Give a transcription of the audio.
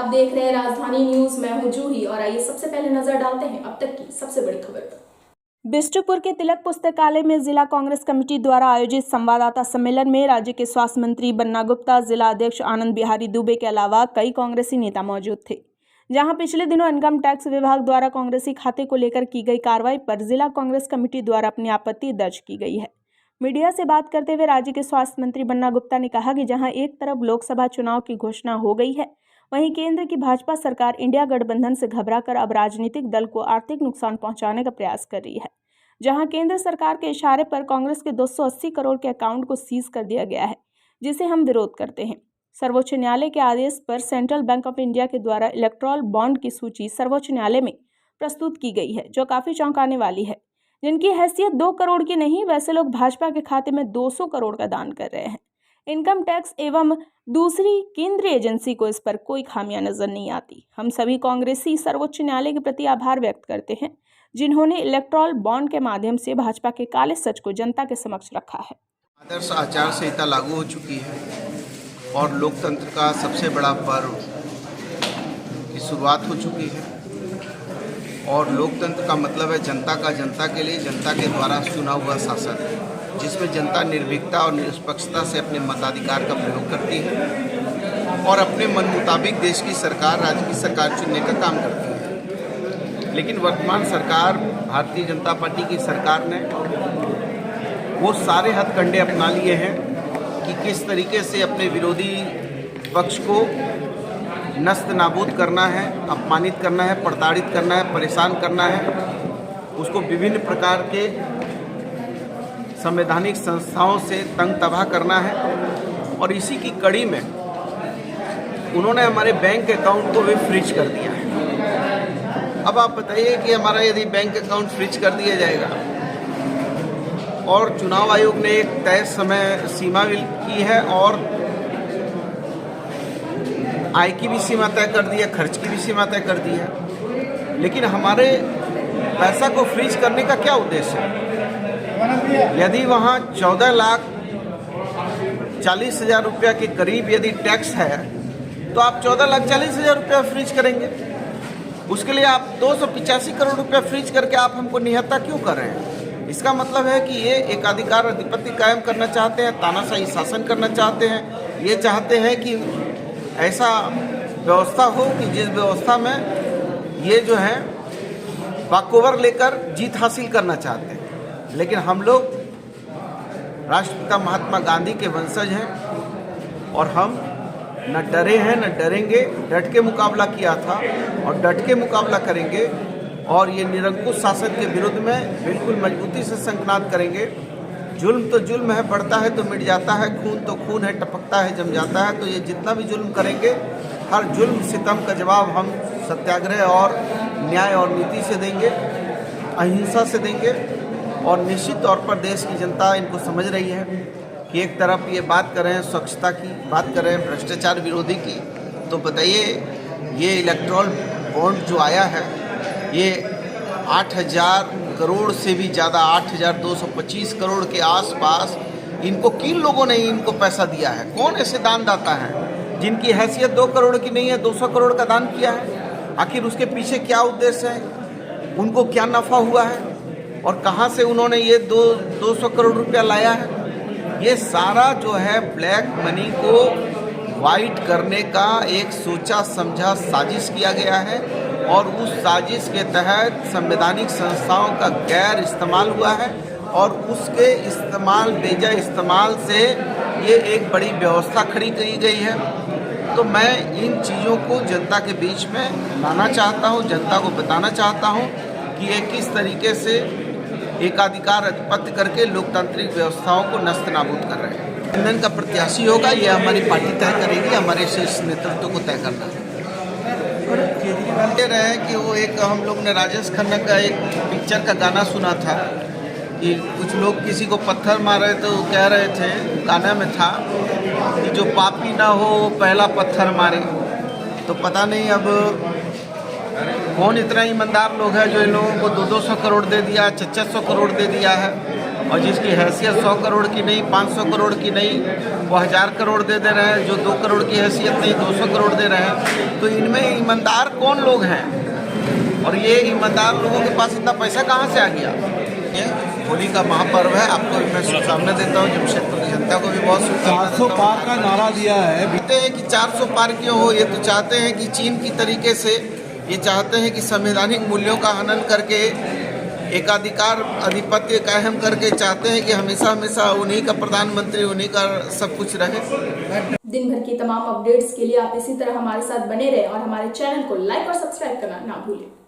आप देख रहे हैं राजधानी न्यूज। मैं हूं जूही और आइए सबसे पहले नजर डालते हैं अब तक की सबसे बड़ी खबर पर। बिष्टुपुर के तिलक पुस्तकालय में जिला कांग्रेस कमेटी द्वारा आयोजित संवाददाता सम्मेलन में राज्य के स्वास्थ्य मंत्री बन्ना गुप्ता, जिला अध्यक्ष आनंद बिहारी दुबे के अलावा कई कांग्रेसी नेता मौजूद थे। जहां पिछले दिनों इनकम टैक्स विभाग द्वारा कांग्रेसी खाते को लेकर की गई कार्रवाई पर जिला कांग्रेस कमेटी द्वारा अपनी आपत्ति दर्ज की गई है। मीडिया से बात करते हुए राज्य के स्वास्थ्य मंत्री बन्ना गुप्ता ने कहा कि जहां एक तरफ लोकसभा चुनाव की घोषणा हो गई है, वहीं केंद्र की भाजपा सरकार इंडिया गठबंधन से घबराकर अब राजनीतिक दल को आर्थिक नुकसान पहुंचाने का प्रयास कर रही है। जहां केंद्र सरकार के इशारे पर कांग्रेस के 280 करोड़ के अकाउंट को सीज कर दिया गया है, जिसे हम विरोध करते हैं। सर्वोच्च न्यायालय के आदेश पर सेंट्रल बैंक ऑफ इंडिया के द्वारा इलेक्टोरल बॉन्ड की सूची सर्वोच्च न्यायालय में प्रस्तुत की गई है, जो काफी चौंकाने वाली है। जिनकी हैसियत 2 करोड़ की नहीं, वैसे लोग भाजपा के खाते में 200 करोड़ का दान कर रहे हैं। इनकम टैक्स एवं दूसरी केंद्रीय एजेंसी को इस पर कोई खामियां नजर नहीं आती। हम सभी कांग्रेसी सर्वोच्च न्यायालय के प्रति आभार व्यक्त करते हैं, जिन्होंने इलेक्टोरल बॉन्ड के माध्यम से भाजपा के काले सच को जनता के समक्ष रखा है। आदर्श आचार संहिता लागू हो चुकी है और लोकतंत्र का सबसे बड़ा पर्व की शुरुआत हो चुकी है। और लोकतंत्र का मतलब है जनता का, जनता के लिए, जनता के द्वारा चुना हुआ शासन, जिसमें जनता निर्भीकता और निष्पक्षता से अपने मताधिकार का प्रयोग करती है और अपने मन मुताबिक देश की सरकार, राज्य की सरकार चुनने का काम करती है। लेकिन वर्तमान सरकार, भारतीय जनता पार्टी की सरकार ने वो सारे हथकंडे अपना लिए हैं कि किस तरीके से अपने विरोधी पक्ष को नस्त नाबूद करना है, अपमानित करना है, प्रताड़ित करना है, परेशान करना है, उसको विभिन्न प्रकार के संवैधानिक संस्थाओं से तंग तबाह करना है। और इसी की कड़ी में उन्होंने हमारे बैंक अकाउंट को भी फ्रीज कर दिया है। अब आप बताइए कि हमारा यदि बैंक अकाउंट फ्रीज कर दिया जाएगा और चुनाव आयोग ने एक तय समय सीमा भी की है और आय की भी सीमा तय कर दी है, खर्च की भी सीमा तय कर दी है, लेकिन हमारे पैसा को फ्रीज करने का क्या उद्देश्य है? यदि वहाँ 14,40,000 रुपया के करीब यदि टैक्स है तो आप 14,40,000 रुपया फ्रीज करेंगे। उसके लिए आप 285 करोड़ रुपया फ्रीज करके आप हमको निहत्था क्यों कर रहे हैं? इसका मतलब है कि ये एकाधिकार अधिपत्य कायम करना चाहते हैं, तानाशाही शासन करना चाहते हैं। ये चाहते हैं कि ऐसा व्यवस्था हो कि जिस व्यवस्था में ये जो है वाकओवर लेकर जीत हासिल करना चाहते हैं। लेकिन हम लोग राष्ट्रपिता महात्मा गांधी के वंशज हैं और हम न डरे हैं न डरेंगे। डट के मुकाबला किया था और डट के मुकाबला करेंगे और ये निरंकुश शासन के विरुद्ध में बिल्कुल मजबूती से संकनाद करेंगे। जुल्म तो जुल्म है, बढ़ता है तो मिट जाता है, खून तो खून है, टपकता है, जम जाता है। तो ये जितना भी जुल्म करेंगे, हर जुल्म सितम का जवाब हम सत्याग्रह और न्याय और नीति से देंगे, अहिंसा से देंगे। और निश्चित तौर पर देश की जनता इनको समझ रही है कि एक तरफ ये बात कर रहे हैं स्वच्छता की, बात कर रहे हैं भ्रष्टाचार विरोधी की, तो बताइए ये इलेक्टोरल बॉन्ड जो आया है ये 8,000 करोड़ से भी ज़्यादा, 8,225 करोड़ के आसपास इनको किन लोगों ने इनको पैसा दिया है? कौन ऐसे दानदाता हैं जिनकी हैसियत 2 करोड़ की नहीं है, 200 करोड़ का दान किया है? आखिर उसके पीछे क्या उद्देश्य है? उनको क्या नफ़ा हुआ है और कहाँ से उन्होंने ये 200 करोड़ रुपया लाया है? ये सारा जो है ब्लैक मनी को वाइट करने का एक सोचा समझा साजिश किया गया है और उस साजिश के तहत संवैधानिक संस्थाओं का गैर इस्तेमाल हुआ है और उसके इस्तेमाल, बेजा इस्तेमाल से ये एक बड़ी व्यवस्था खड़ी की गई है। तो मैं इन चीज़ों को जनता के बीच में लाना चाहता हूँ, जनता को बताना चाहता हूँ कि ये किस तरीके से एकाधिकार अधिपत्य करके लोकतांत्रिक व्यवस्थाओं को नस्त नाबूद कर रहे हैं। गठबंधन का प्रत्याशी होगा, ये हमारी पार्टी तय करेगी, हमारे शीर्ष नेतृत्व को तय करना है। केजरीवाल कह रहे हैं कि वो एक, हम लोग ने राजेश खन्ना का एक पिक्चर का गाना सुना था कि कुछ लोग किसी को पत्थर मार रहे थे, वो कह रहे थे, गाना में था कि जो पापी ना हो वो पहला पत्थर मारे। तो पता नहीं अब कौन इतना ईमानदार लोग हैं जो इन लोगों को 200 करोड़ दे दिया, 600 करोड़ दे दिया है और जिसकी हैसियत 100 करोड़ की नहीं, 500 करोड़ की नहीं, वो 1000 करोड़ दे रहे हैं। जो 2 करोड़ की हैसियत नहीं, 200 करोड़ दे रहे हैं। तो इनमें ईमानदार कौन लोग हैं? और ये ईमानदार लोगों के पास इतना पैसा कहाँ से आ गया? ये होली का महापर्व है। आपको मैं शुभकामना देता हूँ। जमशेदपुर की जनता को भी बहुत शुभकामना देता हूँ। 400 पार का नारा दिया है। कहते हैं कि 400 पार क्यों हो? ये तो चाहते हैं कि चीन की तरीके से ये चाहते हैं कि संवैधानिक मूल्यों का हनन करके एकाधिकार आधिपत्य कायम करके चाहते हैं कि हमेशा हमेशा उन्हीं का प्रधानमंत्री, उन्हीं का सब कुछ रहे। दिन भर की तमाम अपडेट्स के लिए आप इसी तरह हमारे साथ बने रहें और हमारे चैनल को लाइक और सब्सक्राइब करना ना भूलें।